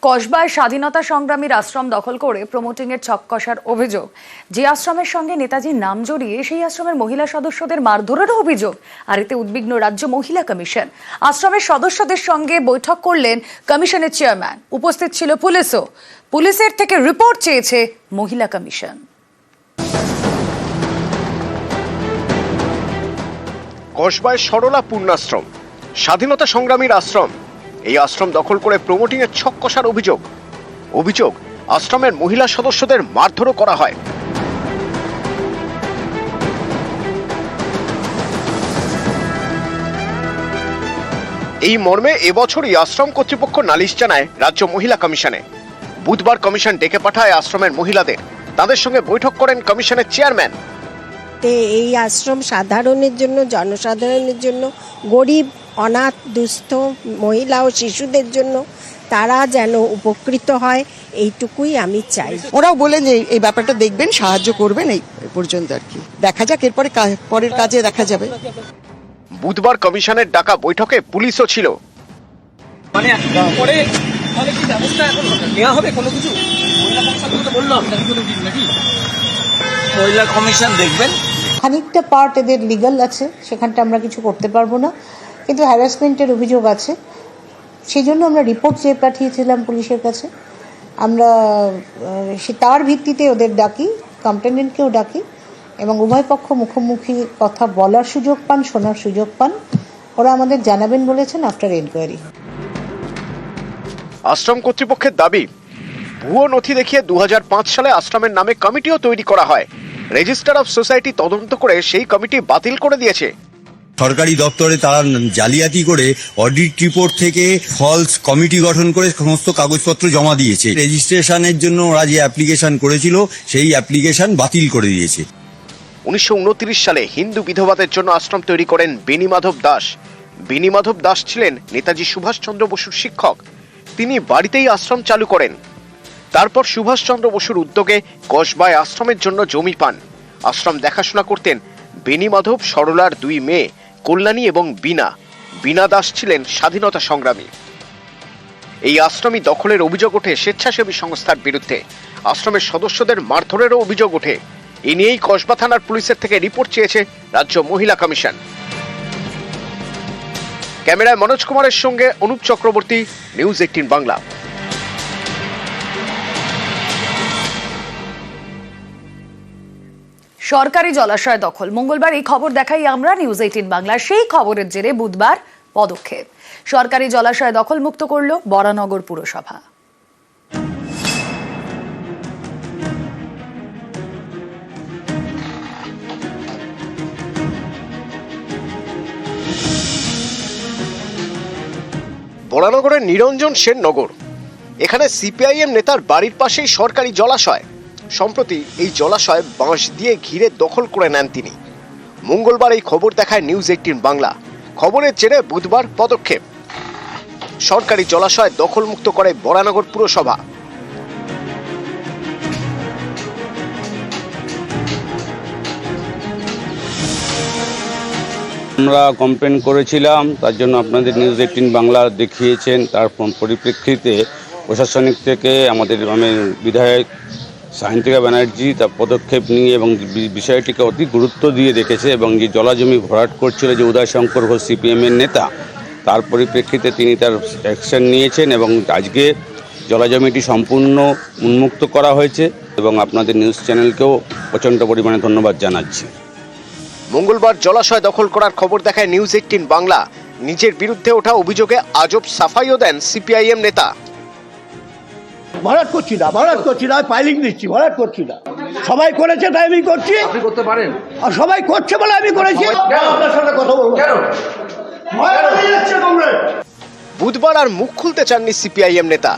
কসবায় স্বাধীনতা সংগ্রামীর আশ্রম দখল করে প্রমোটিং এর ছক কষার অভিযোগ। যে আশ্রমের সঙ্গে নেতাজির নাম জড়িয়ে সেই আশ্রমের মহিলা সদস্যদের মারধরেরও অভিযোগ। আর এতে উদ্বিগ্ন রাজ্য মহিলা কমিশন। আশ্রমের সদস্যদের সঙ্গে বৈঠক করলেন কমিশনের চেয়ারম্যান। উপস্থিত ছিল পুলিশও। পুলিশের থেকে রিপোর্ট চেয়েছে মহিলা কমিশন। কসবায় সরলা পূর্ণাশ্রম, স্বাধীনতা সংগ্রামীর আশ্রম। এই আশ্রম দখল করে প্রমোটিং এর ছক কষার অভিযোগ আশ্রমের মহিলা সদস্যদের মারধরও করা হয়। এই মর্মে এবছরই আশ্রম কর্তৃপক্ষ নালিশ জানায় রাজ্য মহিলা কমিশনে। বুধবার কমিশন ডেকে পাঠায় আশ্রমের মহিলাদের। তাদের সঙ্গে বৈঠক করেন কমিশনের চেয়ারম্যান। এই আশ্রম সাধারণের জন্য, জনসাধারণের জন্য, গরিব, অনাথ, দুস্থ মহিলা ও শিশুদের জন্য তারা যেন উপকৃত হয়, এইটুকুই আমি চাই। ওরাও বলেন যে এই ব্যাপারটা দেখবেন, সাহায্য করবেন, এই পর্যন্ত আর কি। দেখা যাক, এরপরে পরের কাজে দেখা যাবে। বুধবার কমিশনের ডাকা বৈঠকে পুলিশও ছিল। মহিলা কমিশন দেখবেন। খানিকটা পার্ট এদের লিগ্যাল আছে, সেখানটা আমরা কিছু করতে পারবো না, কিন্তু হ্যারাসমেন্টের অভিযোগ আছে। সেই জন্য আমরা রিপোর্ট চেয়ে পাঠিয়েছিলাম পুলিশের কাছে। আমরা তার ভিত্তিতে ওদের ডাকি, কমপ্লেনেন্টকেও ডাকি, এবং উভয় পক্ষ মুখোমুখি কথা বলার সুযোগ পান, শোনার সুযোগ পান। ওরা আমাদের জানাবেন বলেছেন আফটার এনকোয়ারি। আশ্রম কর্তৃপক্ষের দাবি, ভুয়ো নথি দেখিয়ে 2005 সালে আশ্রমের নামে কমিটিও তৈরি করা হয়। রেজিস্টার অফ সোসাইটি তদন্ত করে সেই কমিটি বাতিল করে দিয়েছে। সরকারি দপ্তরে তারা জালিয়াতি করে অডিট রিপোর্ট থেকে ফলস কমিটি গঠন করে সমস্ত কাগজপত্র জমা দিয়েছে। রেজিস্ট্রেশনের জন্য ওরা যে অ্যাপ্লিকেশন করেছিল সেই অ্যাপ্লিকেশন বাতিল করে দিয়েছে। 1929 সালে হিন্দু বিধবাদের জন্য আশ্রম তৈরি করেন বেণীমাধব দাস। বেণীমাধব দাস ছিলেন নেতাজি সুভাষচন্দ্র বসুর শিক্ষক। তিনি বাড়িতেই আশ্রম চালু করেন। তারপর সুভাষচন্দ্র বসুর উদ্যোগে কসবায় আশ্রমের জন্য জমি পান। আশ্রম দেখাশোনা করতেন বেণীমাধব, সরলার 2 মেয়ে কল্যাণী এবং বীণা। বীণা দাস ছিলেন স্বাধীনতা সংগ্রামী। এই আশ্রমই দখলের অভিযোগ ওঠে স্বেচ্ছাসেবী সংস্থার বিরুদ্ধে। আশ্রমের সদস্যদের মারধরেরও অভিযোগ ওঠে। এ নিয়েই কসবা থানার পুলিশের থেকে রিপোর্ট চেয়েছে রাজ্য মহিলা কমিশন। ক্যামেরায় মনোজ কুমারের সঙ্গে অনুপ চক্রবর্তী, নিউজ 18 বাংলা। সরকারি জলাশয় দখল। মঙ্গলবার এই খবর দেখাই আমরা নিউজ 18 বাংলা। সেই খবরের জেরে বুধবার পদক্ষেপ। সরকারি জলাশয় দখল মুক্ত করল বরানগর পুরসভা। বরানগরের নিরঞ্জন সেন নগর। এখানে সিপিআইএম নেতার বাড়ির পাশেই সরকারি জলাশয়। সম্প্রতি এই জলাশয় বাঁশ দিয়ে ঘিরে দখল করে নেন তিনি। মঙ্গলবার এই খবর দেখায় নিউজ 18 বাংলা। খবরের জেরে বুধবার পদক্ষেপ। সরকারি জলাশয় দখলমুক্ত করে বরানগর পুরসভা। আমরা কমপ্লেন করেছিলাম, তার জন্য আপনাদের নিউজ 18 বাংলা দেখিয়েছেন। তার পরিপ্রেক্ষিতে প্রশাসনিক থেকে আমাদের বিধায়ক সায়ন্তিকা ব্যানার্জি তার পদক্ষেপ নিয়ে এবং বিষয়টিকে অতি গুরুত্ব দিয়ে দেখেছে, এবং যে জলাজমি ভরাট করছিল যে উদয়শঙ্কর ঘোষ সিপিএমের নেতা, তার পরিপ্রেক্ষিতে তিনি তার অ্যাকশন নিয়েছেন এবং আজকে জলাজমিটি সম্পূর্ণ উন্মুক্ত করা হয়েছে। এবং আপনাদের নিউজ চ্যানেলকেও প্রচণ্ড পরিমাণে ধন্যবাদ জানাচ্ছি। মঙ্গলবার জলাশয় দখল করার খবর দেখায় নিউজ 18 বাংলা। নিজের বিরুদ্ধে ওঠা অভিযোগে আজব সাফাইও দেন সিপিআইএম নেতা। ভরাট করছি না, পাইলিং দিচ্ছি, ভরাট করছি না। সবাই করেছে তাই আমি করছি। আপনি করতে পারেন, আর সবাই করছে বলে আমি করেছি। আপনার সাথে কথা বলবো। বুধবার আর মুখ খুলতে চাননি সিপিআইএম নেতা।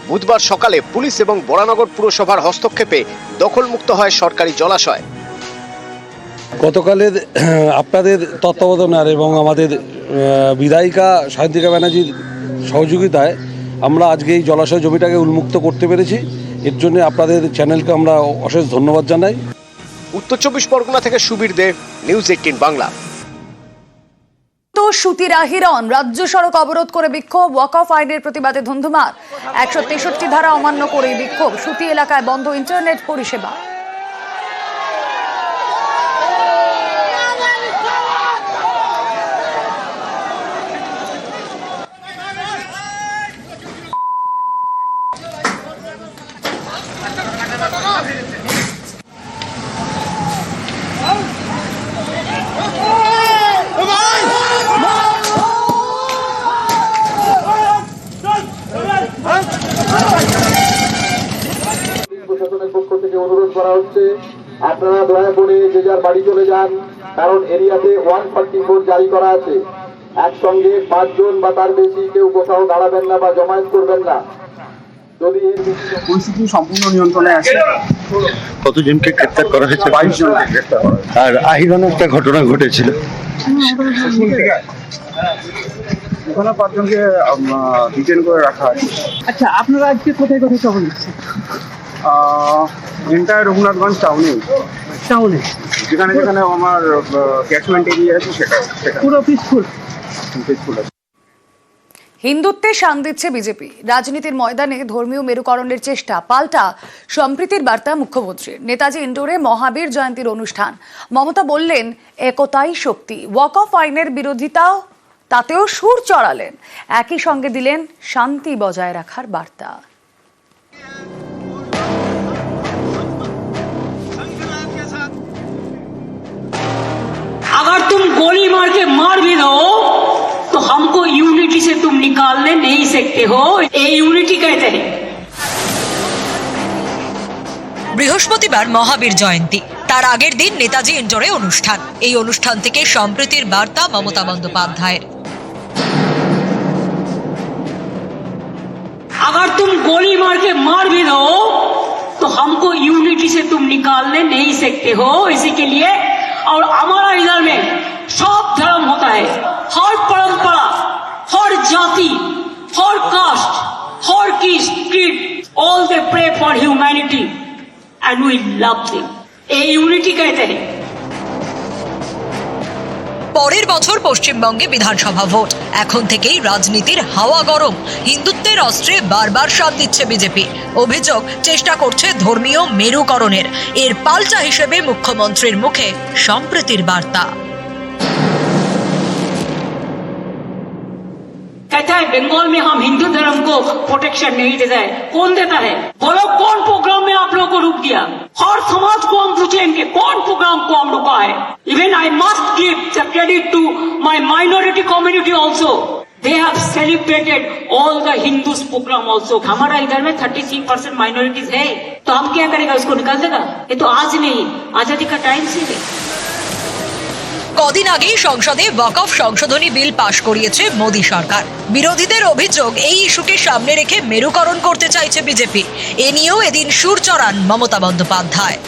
বুধবার সকালে পুলিশ এবং বরানগর পুরসভার হস্তক্ষেপে দখলমুক্ত হয় সরকারি জলাশয়। গতকালের আপনাদের তত্ত্বাবধানে এবং আমাদের বিধায়িকা সায়ন্তিকা ব্যানার্জির সহযোগিতায় আমরা আজকে এই জলাশয় জমিটাকে উন্মুক্ত করতে পেরেছি। এর জন্য আপনাদের চ্যানেলকে আমরা অশেষ ধন্যবাদ জানাই। উত্তর 24 পরগনা থেকে সুবীর দে, নিউজ 18 বাংলা। তো সুতির আহিরন রাজ্য সড়ক অবরোধ করে বিক্ষোভ, ওয়াক অফ আইনের প্রতিবাদে ধুন্ধুমার। 163 ধারা অমান্য করে বিক্ষোভ, সুতি এলাকায় বন্ধ ইন্টারনেট পরিষেবা। প্রশাসনের পক্ষ থেকে অনুরোধ করা হচ্ছে, আপনারা দয়া করে যে যার বাড়ি চলে যান, কারণ এরিয়াতে 144 জারি করা আছে। একসঙ্গে 5 জন বা তার বেশি কেউ কোথাও দাঁড়াবেন না বা জমায়েত করবেন না। যদি এর বেশি পরিস্থিতি সম্পূর্ণ নিয়ন্ত্রণে আছে। কতজনকে গ্রেপ্তার করা হয়েছে? 22 জনকে গ্রেপ্তার করা হয়েছে। আর আহিরনে একটা ঘটনা ঘটেছিল, ওখানে 5 জনকে ডিটেইন করে রাখা আছে। আচ্ছা, আপনারা আজকে কোথায় কোথায় টহল দিচ্ছেন? এন্টায়ার রঘুনাথগঞ্জ টাউনে যেখানে যেখানে আমার ক্যাচমেন্ট এরিয়া আছে সেটা পুরো পিসফুল আছে। হিন্দুত্বে শান দিচ্ছে বিজেপি, রাজনীতির ময়দানে ধর্মীয় মেরুকরণের চেষ্টা, পাল্টা সম্প্রীতির বার্তা মুখ্যমন্ত্রীর। নেতাজি ইন্ডোরে মহাবীর জয়ন্তীর অনুষ্ঠান, মমতা বললেন একতাই শক্তি। ওয়াক অফ আইনের বিরোধিতাও, তাতেও সুর চড়ালেন, একই সঙ্গে দিলেন শান্তি বজায় রাখার বার্তা। अगर तुम गोली मार के मार भी दो तो हमको यूनिटी से तुम निकालने नहीं सकते हो, ये यूनिटी कहते हैं। বৃহস্পতিবার মহাবীর জয়ন্তী, তার আগের দিন নেতাজি ইন্ডোরে অনুষ্ঠান। এই অনুষ্ঠান থেকে সম্প্রীতির বার্তা মমতা বন্দ্যোপাধ্যায়ের। अगर तुम गोली मार के मार भी दो तो हमको यूनिटी से तुम निकालने नहीं सकते हो, इसी के लिए और हमारा इधर में सब धर्म होता है, हर परंपरा, हर जाति, हर कास्ट, हर creed, all they pray for humanity and we love them. ये यूनिटी कहते हैं। পরের বছর পশ্চিমবঙ্গে বিধানসভা ভোট, এখন থেকেই রাজনীতির হাওয়া গরম। হিন্দুত্বের অস্ত্রে বারবার সাথ দিচ্ছে বিজেপি, অভিযোগ চেষ্টা করছে ধর্মীয় মেরুকরণের। এর পাল্টা হিসেবে মুখ্যমন্ত্রীর মুখে সম্প্রীতির বার্তা। कहता है बंगाल में हम हिंदू धर्म को प्रोटेक्शन नहीं देता है, कौन देता है? बोलो कौन प्रोग्राम में आप लोगों को रुक दिया? हर समाज को हम पूछेंगे कौन प्रोग्राम को हम रुका है। Even I must give the credit to my minority community also, they have celebrated all the Hindus program also. हमारा इधर में 33% माइनॉरिटीज है, तो हम क्या करेगा? उसको निकाल देगा? ये तो आज नहीं, आजादी का टाइम से है। কদিন আগেই সংসদে ওয়াক অফ সংশোধনী বিল পাশ করিয়েছে মোদী সরকার। বিরোধীদের অভিযোগ, এই ইস্যুকে সামনে রেখে মেরুকরণ করতে চাইছে বিজেপি। এ নিয়েও এদিন সুর চড়ান মমতা বন্দ্যোপাধ্যায়।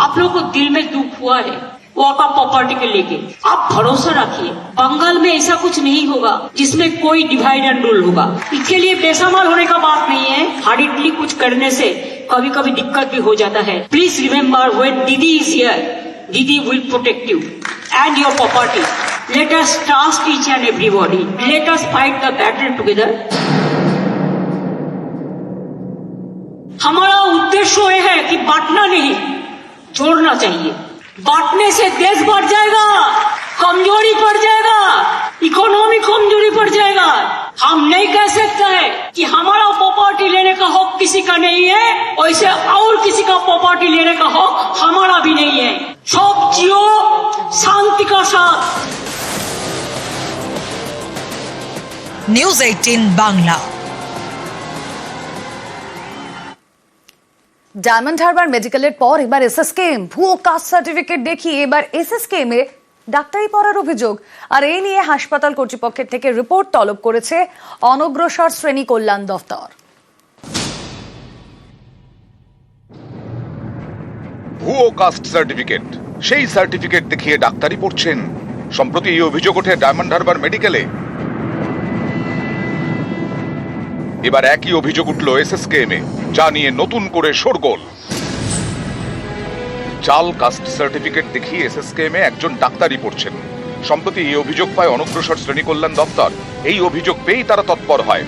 आप लोग को दिल में दुख हुआ है वॉक ऑफ प्रॉपर्टी के लेके, आप भरोसा रखिए बंगाल में ऐसा कुछ नहीं होगा जिसमें कोई डिवाइड एंड रूल होगा। इसके लिए बेसमाल होने का बात नहीं है, हार्डली कुछ करने से कभी कभी दिक्कत भी हो जाता है। प्लीज रिमेम्बर व्हेन दीदी इज हियर, दीदी will protect you and your property. Let us trust each and everybody, let us fight the battle together. हमारा उद्देश्य ये है कि बांटना नहीं, जोड़ना चाहिए। बांटने से देश बढ़ जाएगा, कमजोरी पड़ जाएगा, इकोनॉमी कमजोरी पड़ जाएगा। हम नहीं कह सकते हैं कि हमारा प्रॉपर्टी लेने का हक किसी का नहीं है, वैसे और किसी का प्रॉपर्टी लेने का हक हमारा भी नहीं है। सब जियो शांति का साथ। নিউজ 18 বাংলা। ডায়মন্ড হারবার মেডিকেলের পর এবার এসএসকেএম, ভুয়ো কাস্ট সার্টিফিকেট দেখিয়ে এবার এসএসকেএম এ ডাক্তারি পড়ার অভিযোগ। আর এই নিয়ে হাসপাতাল কর্তৃপক্ষের থেকে রিপোর্ট তলব করেছে অনগ্রসর শ্রেণী কল্যাণ দফতর। ভুয়ো কাস্ট সার্টিফিকেট, সেই সার্টিফিকেট দেখিয়ে ডাক্তারি পড়ছেন। সম্প্রতি এই অভিযোগ ওঠে ডায়মন্ড হারবার মেডিকেলে। এবার একই অভিযোগ উঠল এসএসকেএমে, যা নিয়ে নতুন করে শোরগোল। জাল কাস্ট সার্টিফিকেট দেখিয়ে এসএসকেএমে একজন ডাক্তারি পড়ছেন। সম্প্রতি এই অভিযোগ পায় অনগ্রসর শ্রেণী কল্যাণ দপ্তর। এই অভিযোগ পেয়েই তারা তৎপর হয়।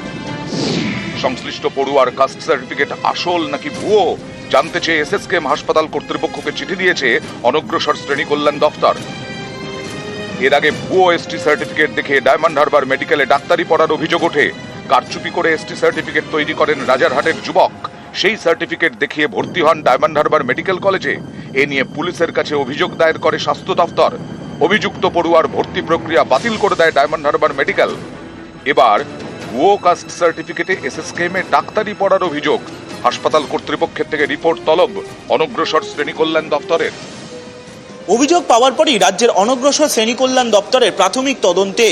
সংশ্লিষ্ট পড়ুয়ার কাস্ট সার্টিফিকেট আসল নাকি ভুয়ো জানতে চেয়ে এসএসকেএম হাসপাতাল কর্তৃপক্ষকে চিঠি দিয়েছে অনগ্রসর শ্রেণী কল্যাণ দপ্তর। এর আগে ভুয়ো এসটি সার্টিফিকেট দেখে ডায়মন্ড হারবার মেডিকেলে ডাক্তারি পড়ার অভিযোগ ওঠে। কারচুপি করে এসটি সার্টিফিকেট তৈরি করেন রাজারহাটের যুবক। সেই সার্টিফিকেট দেখিয়ে ভর্তি হন ডায়মন্ড হারবার মেডিকেল কলেজে। এ নিয়ে পুলিশের কাছে অভিযোগ দায়ের করে স্বাস্থ্য দপ্তর। অভিযুক্ত পড়ুয়ার ভর্তি প্রক্রিয়া বাতিল করে দেয় ডায়মন্ড হারবার মেডিকেল। এবার ভুয়ো কাস্ট সার্টিফিকেটে এসএসকেএমে ডাক্তারি পড়ার অভিযোগ। হাসপাতাল কর্তৃপক্ষের থেকে রিপোর্ট তলব অনগ্রসর শ্রেণী কল্যাণ দপ্তরের। অভিযোগ পাওয়ার পরই রাজ্যের অনগ্রসর শ্রেণী কল্যাণ দপ্তরের প্রাথমিক তদন্তে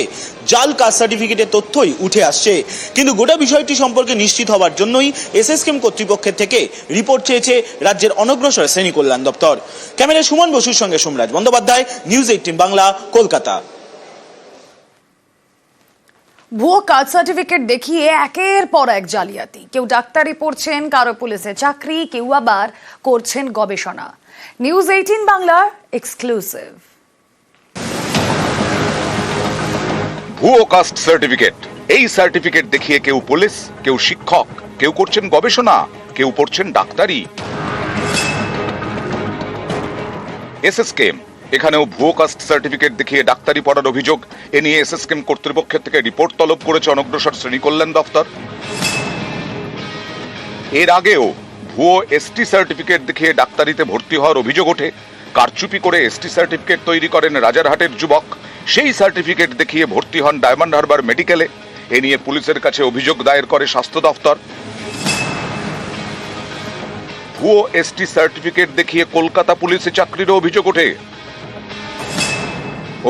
জাল কাস্ট সার্টিফিকেটের তথ্যই উঠে আসছে। কিন্তু গোটা বিষয়টি সম্পর্কে নিশ্চিত হওয়ার জন্যই এসএসকেএম কর্তৃপক্ষের থেকে রিপোর্ট চেয়েছে রাজ্যের অনগ্রসর শ্রেণী কল্যাণ দপ্তর। ক্যামেরায় সুমন বসুর সঙ্গে সোমরাজ বন্দ্যোপাধ্যায়, নিউজ 18 বাংলা, কলকাতা। ভুয়ো কাস্ট সার্টিফিকেট দেখিয়ে একের পর এক জালিয়াতি। কেউ ডাক্তারি পড়ছেন, কারো পুলিশে চাকরি, কেউ আবার করছেন গবেষণা। নিউজ 18 বাংলার এক্সক্লুসিভ। ভুয়ো কাস্ট সার্টিফিকেট, এই সার্টিফিকেট দেখিয়ে কেউ পুলিশ, কেউ শিক্ষক, কেউ করছেন গবেষণা, কেউ পড়ছেন ডাক্তারি। এসএসকেএম এখানেও ভুয়ো কাস্ট সার্টিফিকেট দেখিয়ে ডাক্তারি পড়ার অভিযোগ। এ নিয়ে এসএসকেএম কর্তৃপক্ষের থেকে রিপোর্ট তলব করেছে অনগ্রসর শ্রেণী কল্যাণ দপ্তর। এর আগেও ভুয়ো এসটি সার্টিফিকেট দেখিয়ে ডাক্তারিতে ভর্তি হওয়ার অভিযোগ ওঠে। কারচুপি করে এসটি সার্টিফিকেট তৈরি করেন রাজারহাটের যুবক। সেই সার্টিফিকেট দেখিয়ে ভর্তি হন ডায়মন্ড হারবার মেডিকেলে। এ নিয়ে পুলিশের কাছে অভিযোগ দায়ের করে স্বাস্থ্য দপ্তর। ভুয়ো এসটি সার্টিফিকেট দেখিয়ে কলকাতা পুলিশে চাকরিরও অভিযোগ ওঠে।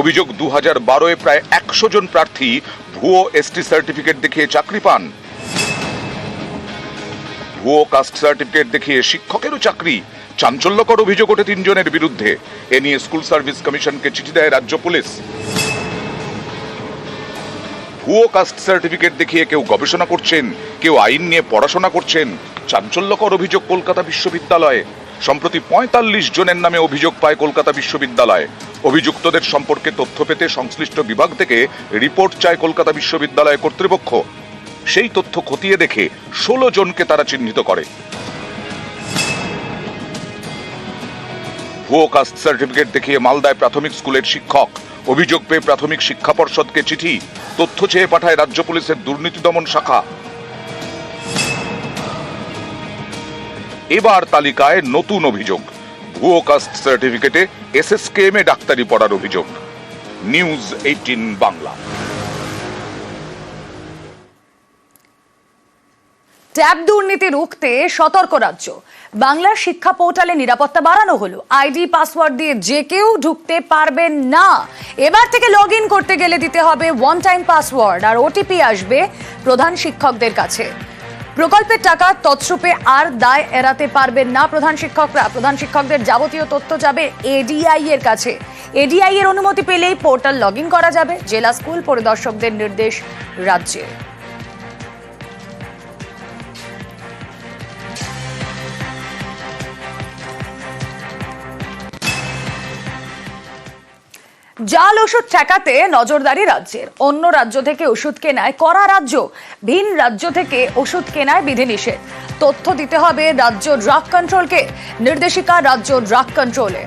অভিযোগ 2012-এ প্রায় 100 জন প্রার্থী ভুয়ো এসটি সার্টিফিকেট দেখিয়ে চাকরি পান। ভুয়ো কাস্ট সার্টিফিকেট দেখিয়ে শিক্ষকেরও চাকরি। চাঞ্চল্যকর অভিযোগ ওঠে 3 জনের বিরুদ্ধে। এ নিয়ে স্কুল সার্ভিস কমিশনকে চিঠি দেয় রাজ্য পুলিশ। ভুয়ো কাস্ট সার্টিফিকেট দেখিয়ে কেউ গবেষণা করছেন, কেউ আইন নিয়ে পড়াশোনা করছেন। চাঞ্চল্যকর অভিযোগ কলকাতা বিশ্ববিদ্যালয়ে। সম্প্রতি 45 জনের নামে অভিযোগ পায় কলকাতা বিশ্ববিদ্যালয়। অভিযুক্তদের সম্পর্কে তথ্য পেতে সংশ্লিষ্ট বিভাগ থেকে রিপোর্ট চায় কলকাতা বিশ্ববিদ্যালয় কর্তৃপক্ষ। সেই তথ্য খতিয়ে দেখে 16 জনকে তারা চিহ্নিত করে। ভুয়ো কাস্ট সার্টিফিকেট দেখিয়ে মালদায় প্রাথমিক স্কুলের শিক্ষক। অভিযোগ পেয়ে প্রাথমিক শিক্ষা পর্ষদকে চিঠি, তথ্য চেয়ে পাঠায় রাজ্য পুলিশের দুর্নীতি দমন শাখা। এবার তালিকায় নতুন অভিযোগ, ভুয়ো কাস্ট সার্টিফিকেটে এসএসকেএমে ডাক্তারি পড়ার অভিযোগ। নিউজ 18 বাংলা। ট্যাব দুর্নীতি রুখতে সতর্ক রাজ্য। বাংলার শিক্ষা পোর্টালে নিরাপত্তা বাড়ানো হলো। আইডি পাসওয়ার্ড দিয়ে যে কেউ ঢুকতে পারবেন না। এবার থেকে লগইন করতে গেলে দিতে হবে ওয়ান টাইম পাসওয়ার্ড, আর ওটিপি আসবে প্রধান শিক্ষকদের কাছে। প্রকল্পের টাকা তছরূপে আর দায় এড়াতে পারবেন না প্রধান শিক্ষকরা। প্রধান শিক্ষকদের যাবতীয় তথ্য যাবে এডিআই এর কাছে। এডিআই এর অনুমতি পেলেই পোর্টাল লগইন করা যাবে। জেলা স্কুল পরিদর্শকদের নির্দেশ রাজ্যে। জাল ওষুধ ঠেকাতে নজরদারি রাজ্যের। অন্য রাজ্য থেকে ওষুধ কেনায় করা রাজ্য, ভিন রাজ্য থেকে ওষুধ কেনায় বিধিনিষেধ। তথ্য দিতে হবে রাজ্য ড্রাগ কন্ট্রোলকে। নির্দেশিকা রাজ্য ড্রাগ কন্ট্রোলে।